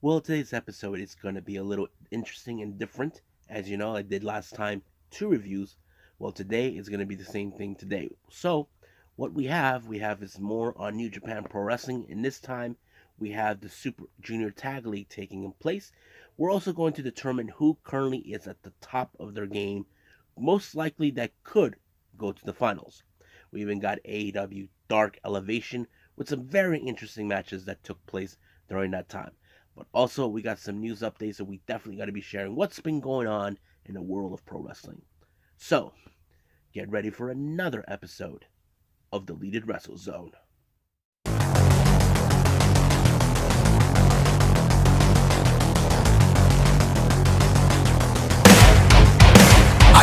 Well, today's episode is going to be a little interesting and different. As you know, I did last time 2 reviews. Well, today is going to be the same thing today. So, what we have is more on New Japan Pro Wrestling, and this time we have the Super Junior Tag League taking in place. We're also going to determine who currently is at the top of their game, most likely that could go to the finals. We even got AEW Dark Elevation with some very interesting matches that took place during that time. But also, we got some news updates that we definitely got to be sharing what's been going on in the world of pro wrestling. So, get ready for another episode of Deleted Wrestle Zone. Are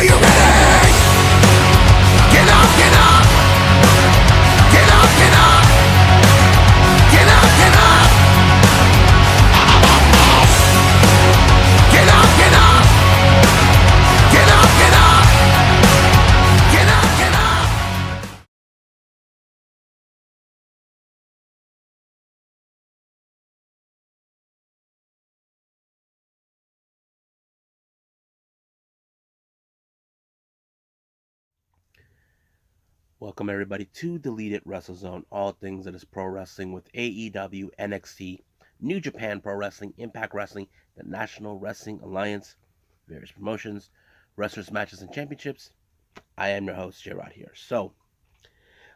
you ready? Get up, get up! Get up, get up! Get up, get up! Get up, get up! Get up, get up! Get up, get up! Welcome, everybody, to Deleted Wrestle Zone, all things that is pro wrestling with AEW, NXT, New Japan Pro Wrestling, Impact Wrestling, the National Wrestling Alliance, various promotions, wrestlers, matches, and championships. I am your host, J Rod here. So,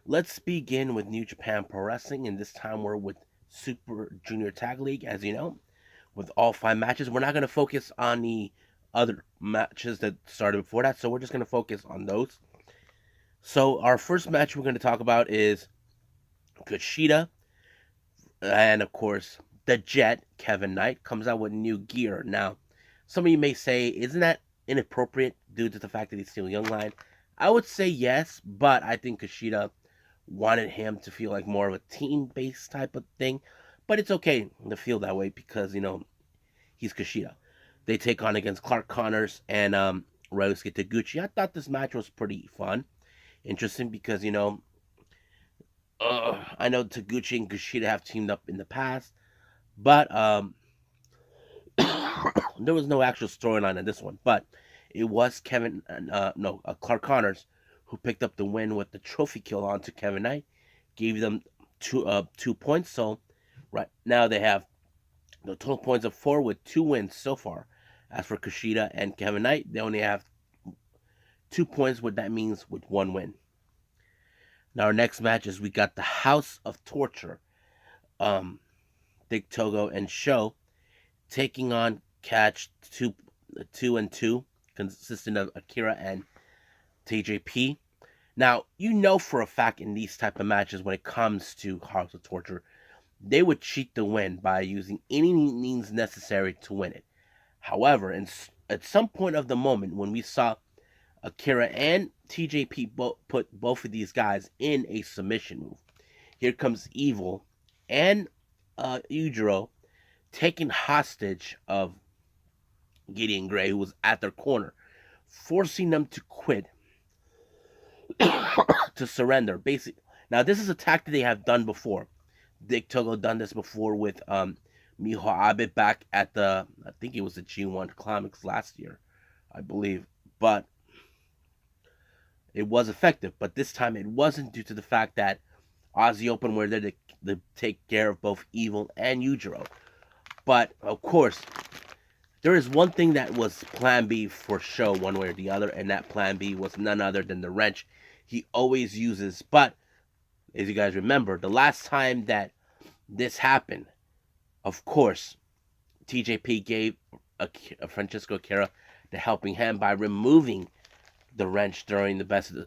let's begin with New Japan Pro Wrestling, and this time we're with Super Junior Tag League, as you know, with all 5 matches. We're not going to focus on the other matches that started before that, so we're just going to focus on those. So, our first match we're going to talk about is Kushida, and of course, the Jet, Kevin Knight, comes out with new gear. Now, some of you may say, isn't that inappropriate due to the fact that he's still young line? I would say yes, but I think Kushida wanted him to feel like more of a team-based type of thing. But it's okay to feel that way because, he's Kushida. They take on against Clark Connors and Ryosuke Taguchi. I thought this match was pretty fun. Interesting because, I know Taguchi and Kushida have teamed up in the past, but there was no actual storyline in this one. But it was Clark Connors who picked up the win with the trophy kill onto Kevin Knight, gave them 2 points. So right now they have the total points of 4 with 2 wins so far. As for Kushida and Kevin Knight, they only have 2 points. What that means with 1 win. Now our next match is we got the House of Torture, Dick Togo and Show taking on Catch 2 and 2, consisting of Akira and TJP. Now, you know for a fact in these type of matches when it comes to House of Torture, they would cheat the win by using any means necessary to win it. However, at some point of the moment when we saw Akira and TJP put both of these guys in a submission move, here comes Evil and Ujiro taking hostage of Gideon Gray, who was at their corner, forcing them to quit, to surrender. Basically, now this is a tactic they have done before. Dick Togo done this before with Miho Abe back at I think it was the G1 Climax last year, I believe. But it was effective. But this time it wasn't due to the fact that Aussie Open were there to take care of both Evil and Ujiro. But of course, there is one thing that was Plan B for Show, one way or the other, and that Plan B was none other than the wrench he always uses. But as you guys remember, the last time that this happened, of course, TJP gave a Francesco Akira the helping hand by removing the wrench during the best of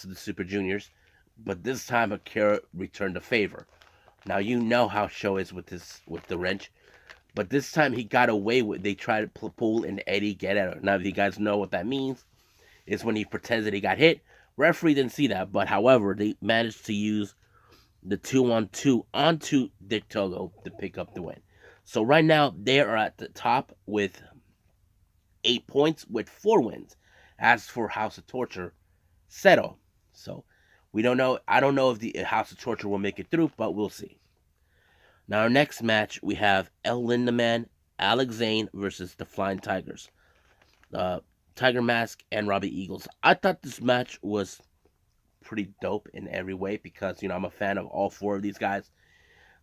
the Super Juniors. But this time, Akira returned the favor. Now you know how Show is with the wrench. But this time he got away with. They tried to pull an Eddie Guerrero. Now, if you guys know what that means, it's when he pretends that he got hit. Referee didn't see that, but however, they managed to use the 2-on-2 onto Dick Togo to pick up the win. So right now they are at the top with 8 points with 4 wins. As for House of Torture, Seto. So we don't know. I don't know if the House of Torture will make it through, but we'll see. Now, our next match, we have El Lindaman Alex Zane versus the Flying Tigers. Uh, Tiger Mask and Robbie Eagles. I thought this match was pretty dope in every way because I'm a fan of all four of these guys.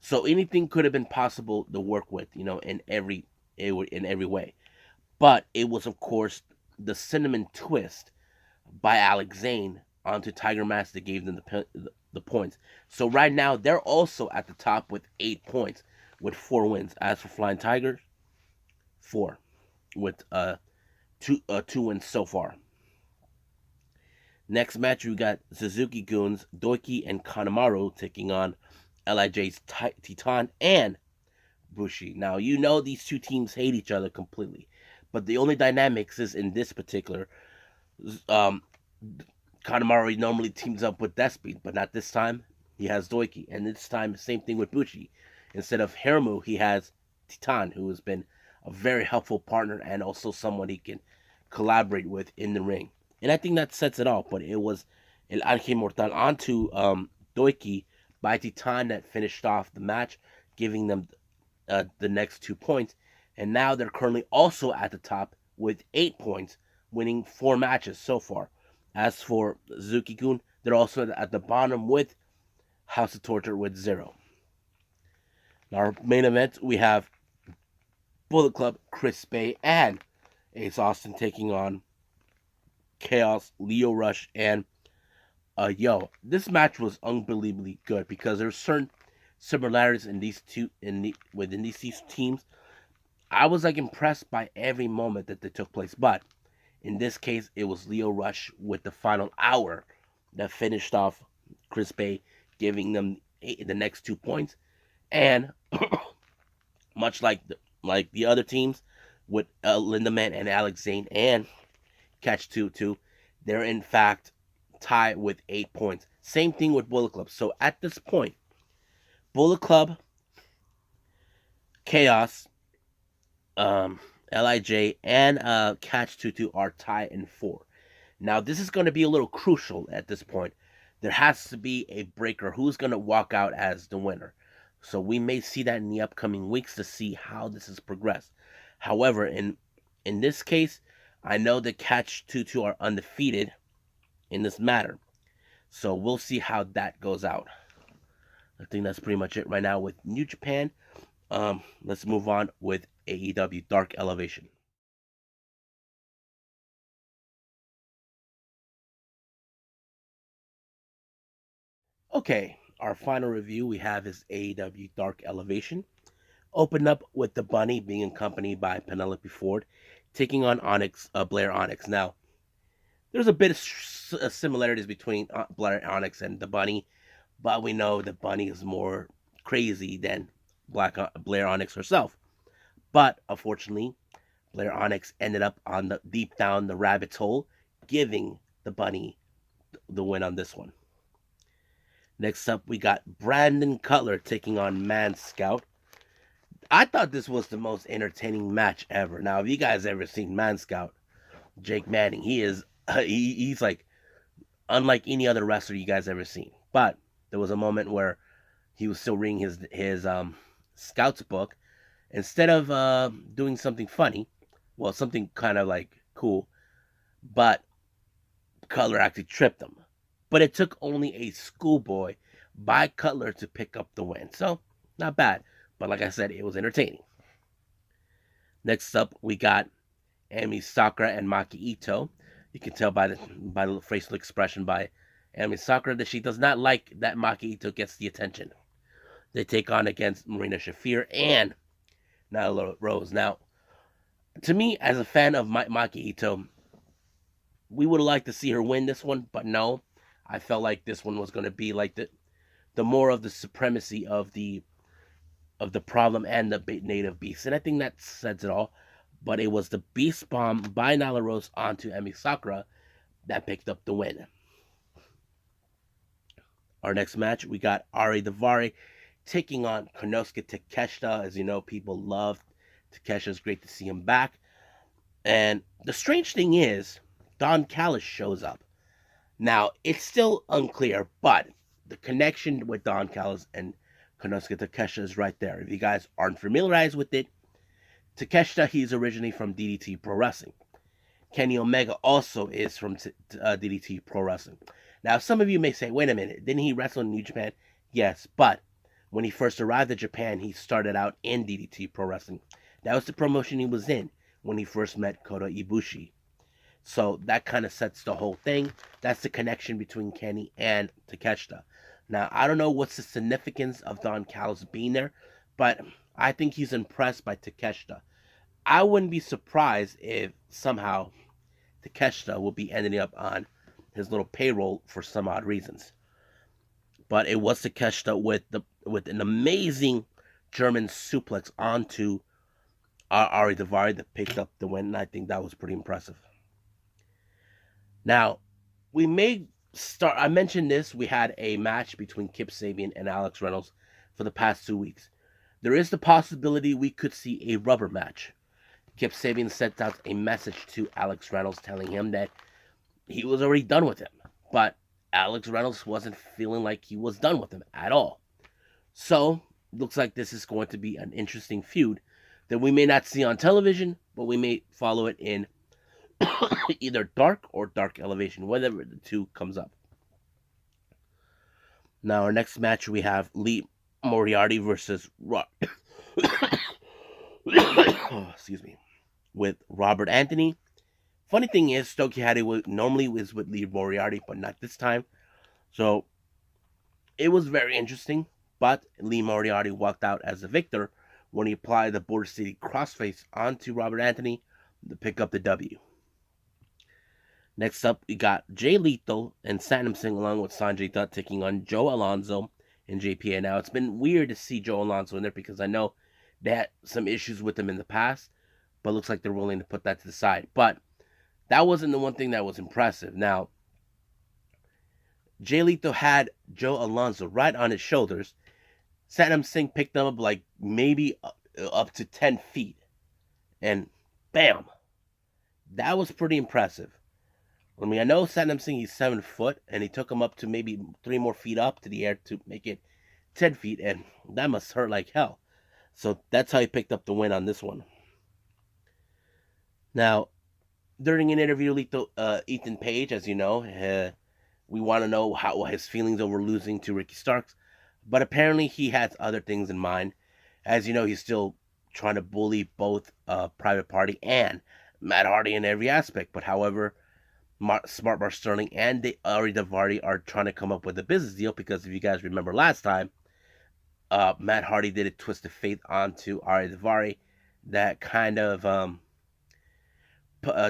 So anything could have been possible to work with, in every way. But it was, of course, the cinnamon twist by Alex Zane onto Tiger Mask that gave them the points. So right now they're also at the top with 8 points, with 4 wins. As for Flying Tigers, 4 with two wins so far. Next match we got Suzuki Goons, Doiki and Kanemaru taking on LIJ's Titan and Bushi. Now these two teams hate each other completely, but the only dynamics is in this particular. Um, Kanemaru normally teams up with Despy, but not this time. He has Doiki, and this time same thing with Bushi. Instead of Hiromu, he has Titan, who has been a very helpful partner and also someone he can collaborate with in the ring. And I think that sets it off. But it was El Ángel Mortal onto Doiki by Titan that finished off the match, giving them the next 2 points. And now they're currently also at the top with 8 points, winning 4 matches so far. As for Suzuki-gun, they're also at the bottom with House of Torture with 0. In our main event, we have Bullet Club, Chris Bay, and Ace Austin taking on Chaos, Leo Rush, and this match was unbelievably good because there's certain similarities in these two within these two teams. I was impressed by every moment that they took place, but in this case, it was Leo Rush with the final hour that finished off Chris Bay, giving them the next 2 points. And much like the other teams with Lindaman and Alex Zane and Catch 2, they're in fact tied with 8 points. Same thing with Bullet Club. So at this point, Bullet Club, Chaos, LIJ, and Catch 2 are tied in 4. Now this is going to be a little crucial at this point. There has to be a breaker. Who's going to walk out as the winner? So we may see that in the upcoming weeks to see how this has progressed. However, in this case, I know that Catch 2 are undefeated in this matter. So we'll see how that goes out. I think that's pretty much it right now with New Japan. Let's move on with AEW Dark Elevation. Okay, our final review we have is AEW Dark Elevation. Opened up with the Bunny being accompanied by Penelope Ford, taking on Blair Onyx. Now, there's a bit of similarities between Blair Onyx and the Bunny, but we know the Bunny is more crazy than Blair Onyx herself. But unfortunately, Blair Onyx ended up on the deep down the rabbit's hole, giving the Bunny the win on this one. Next up, we got Brandon Cutler taking on Man Scout. I thought this was the most entertaining match ever. Now, if you guys ever seen Man Scout, Jake Manning, he's like unlike any other wrestler you guys ever seen. But there was a moment where he was still reading his Scout's book. Instead of doing something funny, well, something kind of cool, but Cutler actually tripped him. But it took only a schoolboy by Cutler to pick up the win. So, not bad. But like I said, it was entertaining. Next up, we got Emi Sakura and Maki Ito. You can tell by the facial expression by Emi Sakura that she does not like that Maki Ito gets the attention. They take on against Marina Shafir and Nyla Rose. Now, to me, as a fan of Maki Ito, we would have liked to see her win this one, but no. I felt like this one was going to be like the more of the supremacy of the problem and the native beast. And I think that says it all. But it was the beast bomb by Nyla Rose onto Emi Sakura that picked up the win. Our next match, we got Ari Daivari taking on Konosuke Takeshita. As you know, people love Takeshita. It's great to see him back. And the strange thing is, Don Callis shows up. Now, it's still unclear, but the connection with Don Callis and Konosuke Takeshita is right there. If you guys aren't familiarized with it, Takeshita, he's originally from DDT Pro Wrestling. Kenny Omega also is from DDT Pro Wrestling. Now, some of you may say, wait a minute, didn't he wrestle in New Japan? Yes, but when he first arrived in Japan, he started out in DDT Pro Wrestling. That was the promotion he was in when he first met Kota Ibushi. So that kind of sets the whole thing. That's the connection between Kenny and Takeshita. Now, I don't know what's the significance of Don Callis being there, but I think he's impressed by Takeshita. I wouldn't be surprised if somehow Takeshita will be ending up on his little payroll for some odd reasons. But it was Takeshita with an amazing German suplex onto Ari Daivari that picked up the win, and I think that was pretty impressive. Now, we may start. I mentioned this. We had a match between Kip Sabian and Alex Reynolds for the past 2 weeks. There is the possibility we could see a rubber match. Kip Sabian sent out a message to Alex Reynolds telling him that he was already done with him. But Alex Reynolds wasn't feeling like he was done with him at all. So, looks like this is going to be an interesting feud that we may not see on television, but we may follow it in either Dark or Dark Elevation, whatever the two comes up. Now, our next match, we have Lee Moriarty versus excuse me, with Robert Anthony. Funny thing is, Stokey Hattie normally is with Lee Moriarty, but not this time. So, it was very interesting, but Lee Moriarty walked out as the victor when he applied the Border City crossface onto Robert Anthony to pick up the W. Next up, we got Jay Lethal and Satnam Singh along with Sanjay Dutt taking on Joe Alonzo and JPA. Now, it's been weird to see Joe Alonzo in there because I know they had some issues with him in the past, but it looks like they're willing to put that to the side. But that wasn't the one thing that was impressive. Now, Jay Lethal had Joe Alonzo right on his shoulders. Satnam Singh picked them up like maybe up to 10 feet. And bam! That was pretty impressive. I mean, I know Satnam Singh, he's 7 foot, and he took him up to maybe 3 more feet up to the air to make it 10 feet, and that must hurt like hell. So that's how he picked up the win on this one. Now, during an interview, Ethan Page, as you know, we want to know how his feelings over losing to Ricky Starks, but apparently he has other things in mind. As you know, he's still trying to bully both Private Party and Matt Hardy in every aspect, but however, Smart Bar Sterling and Ari Daivari are trying to come up with a business deal because if you guys remember last time, Matt Hardy did a twist of fate onto Ari Daivari that kind of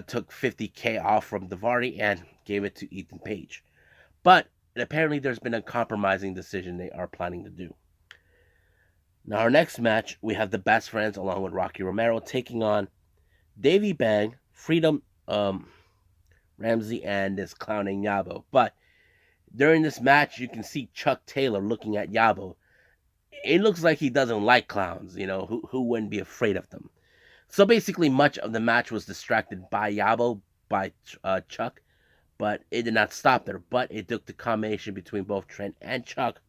took $50K off from Daivari and gave it to Ethan Page. But apparently there's been a compromising decision they are planning to do. Now our next match, we have the Best Friends along with Rocky Romero taking on Davey Bang, Freedom Ramsey, and this clown named Yabo. But during this match, you can see Chuck Taylor looking at Yabo. It looks like he doesn't like clowns, you know, who wouldn't be afraid of them. So basically, much of the match was distracted by Yabo, by Chuck, but it did not stop there. But it took the combination between both Trent and Chuck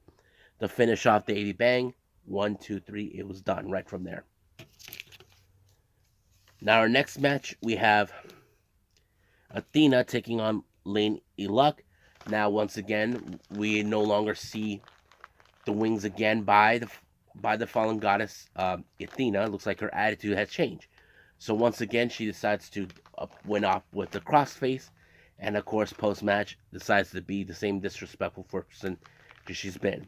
to finish off Davey Bang. 1, 2, 3, it was done right from there. Now our next match, we have Athena taking on Lane Luck. Now once again, we no longer see the wings again by the fallen goddess Athena. It looks like her attitude has changed. So once again, she decides to win off with the crossface, and of course, post match decides to be the same disrespectful person that she's been.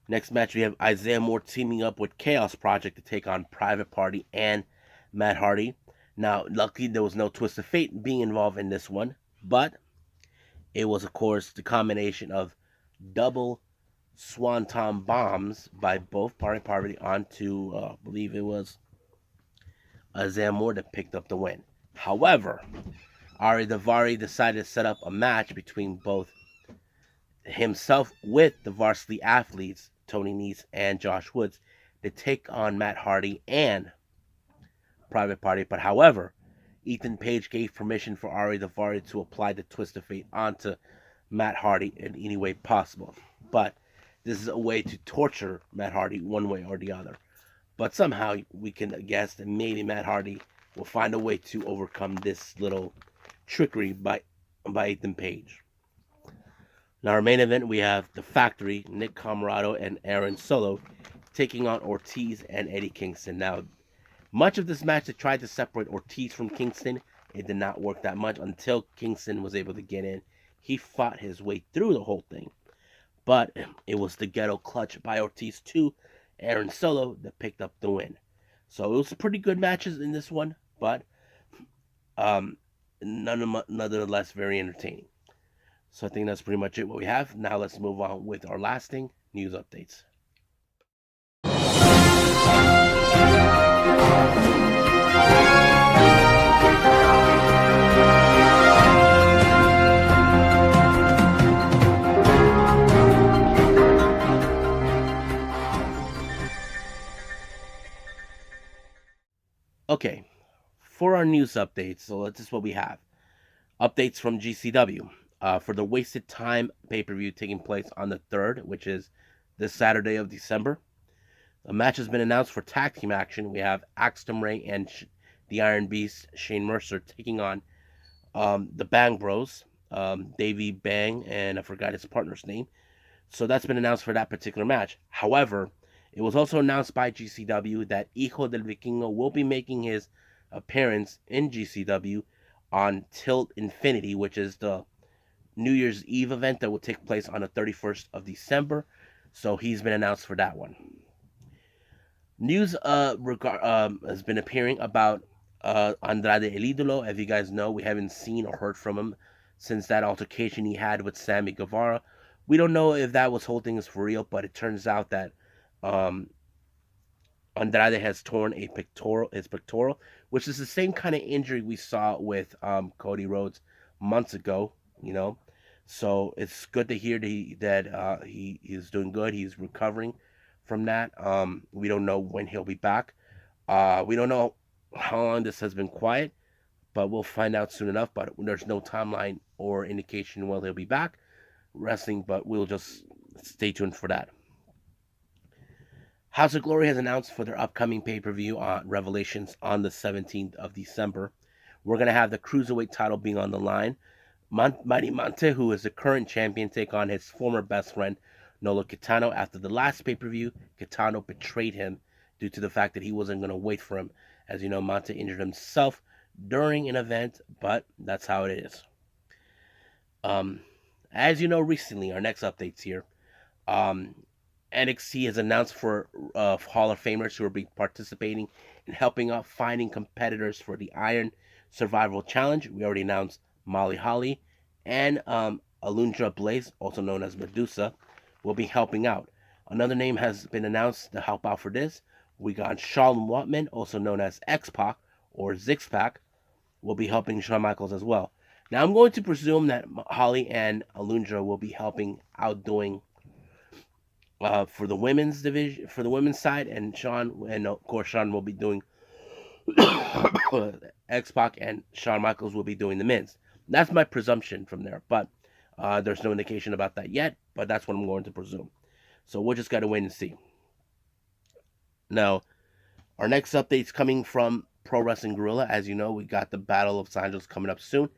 Next match, we have Isaiah Moore teaming up with Chaos Project to take on Private Party and Matt Hardy. Now, luckily, there was no twist of fate being involved in this one, but it was, of course, the combination of double swanton bombs by both Private Party onto, I believe it was Isaiah Moore that picked up the win. However, Ari Daivari decided to set up a match between both himself with the varsity athletes, Tony Nese and Josh Woods, to take on Matt Hardy and Private Party. But however, Ethan Page gave permission for Ari Daivari to apply the twist of fate onto Matt Hardy in any way possible. But this is a way to torture Matt Hardy one way or the other. But somehow we can guess that maybe Matt Hardy will find a way to overcome this little trickery by Ethan Page. Now, our main event, we have The Factory, Nick Comoroto and Aaron Solo taking on Ortiz and Eddie Kingston. Now, much of this match, they tried to separate Ortiz from Kingston. It did not work that much until Kingston was able to get in. He fought his way through the whole thing. But it was the ghetto clutch by Ortiz to Aaron Solo that picked up the win. So it was pretty good matches in this one, but nonetheless very entertaining. So I think that's pretty much it what we have. Now let's move on with our lasting news updates. Okay, for our news updates, so this is what we have. Updates from GCW. For the Wasted Time pay-per-view taking place on the 3rd, which is this Saturday of December. A match has been announced for tag team action. We have Axton Ray and the Iron Beast, Shane Mercer, taking on the Bang Bros, Davey Bang, and I forgot his partner's name. So that's been announced for that particular match. However, it was also announced by GCW that Hijo del Vikingo will be making his appearance in GCW on Tilt Infinity, which is the New Year's Eve event that will take place on the 31st of December. So he's been announced for that one. News has been appearing about Andrade El Idolo. As you guys know, we haven't seen or heard from him since that altercation he had with Sammy Guevara. We don't know if that whole thing is for real, but it turns out that Andrade has torn his pectoral, which is the same kind of injury we saw with Cody Rhodes months ago. So it's good to hear that he is doing good. He's recovering from that. We don't know when he'll be back. We don't know how long this has been quiet, but we'll find out soon enough. But there's no timeline or indication when he'll be back wrestling, but we'll just stay tuned for that. House of Glory has announced for their upcoming pay-per-view on Revelations on the 17th of December. We're going to have the Cruiserweight title being on the line. Mighty Monte, who is the current champion, take on his former best friend, Nolo Kitano. After the last pay-per-view, Kitano betrayed him due to the fact that he wasn't going to wait for him. As you know, Monte injured himself during an event, but that's how it is. As you know, recently, our next updates here, NXT has announced for Hall of Famers who will be participating in helping out finding competitors for the Iron Survivor Challenge. We already announced Molly Holly and Alundra Blaze, also known as Medusa, will be helping out. Another name has been announced to help out for this. We got Charlton Watman, also known as X-Pac or Zix-Pac, will be helping Shawn Michaels as well. Now, I'm going to presume that Holly and Alundra will be helping out doing for the women's division, for the women's side, and Shawn, and of course Shawn will be doing X-Pac, and Shawn Michaels will be doing the men's. That's my presumption from there, but there's no indication about that yet, but that's what I'm going to presume. So we'll just got to wait and see. Now, our next update's coming from Pro Wrestling Guerrilla. As you know, we got the Battle of Los Angeles coming up soon.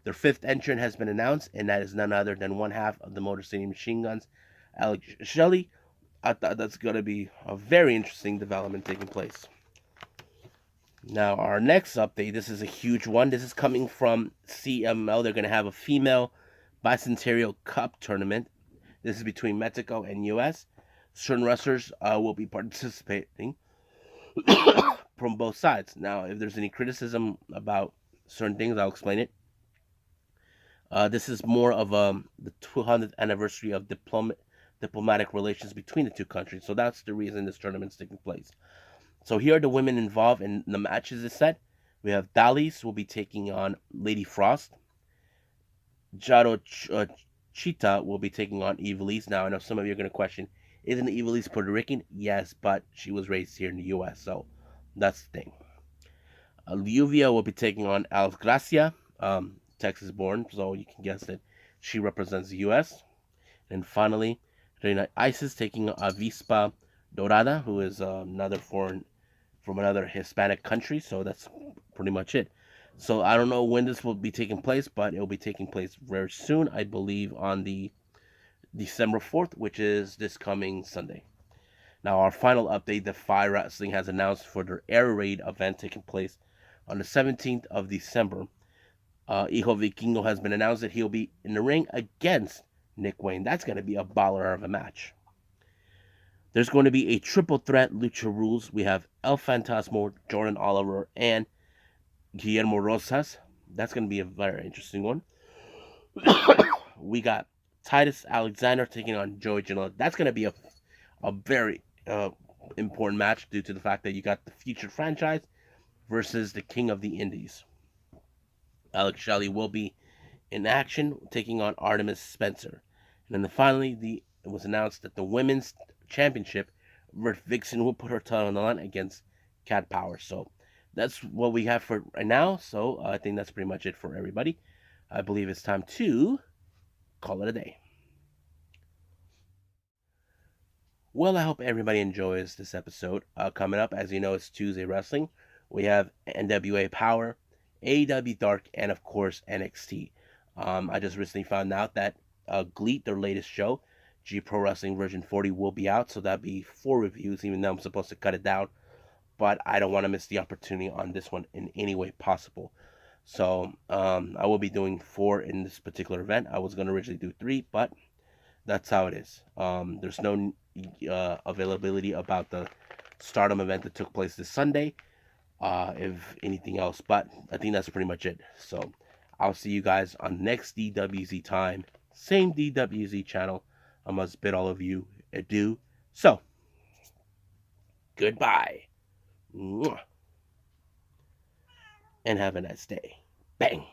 Their 5th entrant has been announced, and that is none other than one half of the Motor City Machine Guns, Alex Shelley. I thought that's going to be a very interesting development taking place. Now, our next update, this is a huge one. This is coming from CMLL. They're going to have a female Bicentennial Cup tournament. This is between Mexico and U.S. Certain wrestlers will be participating from both sides. Now, if there's any criticism about certain things, I'll explain it. This is more of the 200th anniversary of diplomatic relations between the two countries. So that's the reason this tournament's taking place. So here are the women involved in the matches is set. We have Dalis will be taking on Lady Frost. Jaro Chita will be taking on Evilise. Now, I know some of you are going to question, isn't Evilise Puerto Rican? Yes, but she was raised here in the U.S., so that's the thing. Lluvia will be taking on Alice Gracia, Texas born, so you can guess that she represents the U.S. And finally, Reina Isis taking on Avispa Dorada, who is another foreign from another Hispanic country. So that's pretty much it. So I don't know when this will be taking place, but it will be taking place very soon. I believe on the December 4th, which is this coming Sunday. Now, our final update, DEFY Wrestling has announced for their Air Raid event taking place on the 17th of December. Hijo Vikingo has been announced that he'll be in the ring against Nick Wayne. That's going to be a baller of a match. There's going to be a triple threat Lucha Rules. We have El Fantasmo, Jordan Oliver, and Guillermo Rosas. That's going to be a very interesting one. We got Titus Alexander taking on Joey Janela. That's going to be a very important match due to the fact that you got the featured franchise versus the King of the Indies. Alex Shelley will be in action taking on Artemis Spencer. And then finally, it was announced that the women's championship, Vixen will put her title on the line against Cat Power. So that's what we have for right now. So I think that's pretty much it for everybody. I believe it's time to call it a day. Well, I hope everybody enjoys this episode. Coming up, as you know, it's Tuesday Wrestling. We have NWA Power, AEW Dark, and of course NXT. I just recently found out that GLEAT, their latest show, G Pro Wrestling version 40, will be out. So that'll be 4 reviews, even though I'm supposed to cut it down. But I don't want to miss the opportunity on this one in any way possible. So I will be doing 4 in this particular event. I was going to originally do 3, but that's how it is. There's no availability about the Stardom event that took place this Sunday, if anything else. But I think that's pretty much it. So I'll see you guys on next DWZ time. Same DWZ channel. I must bid all of you adieu. So, goodbye. And have a nice day. Bang.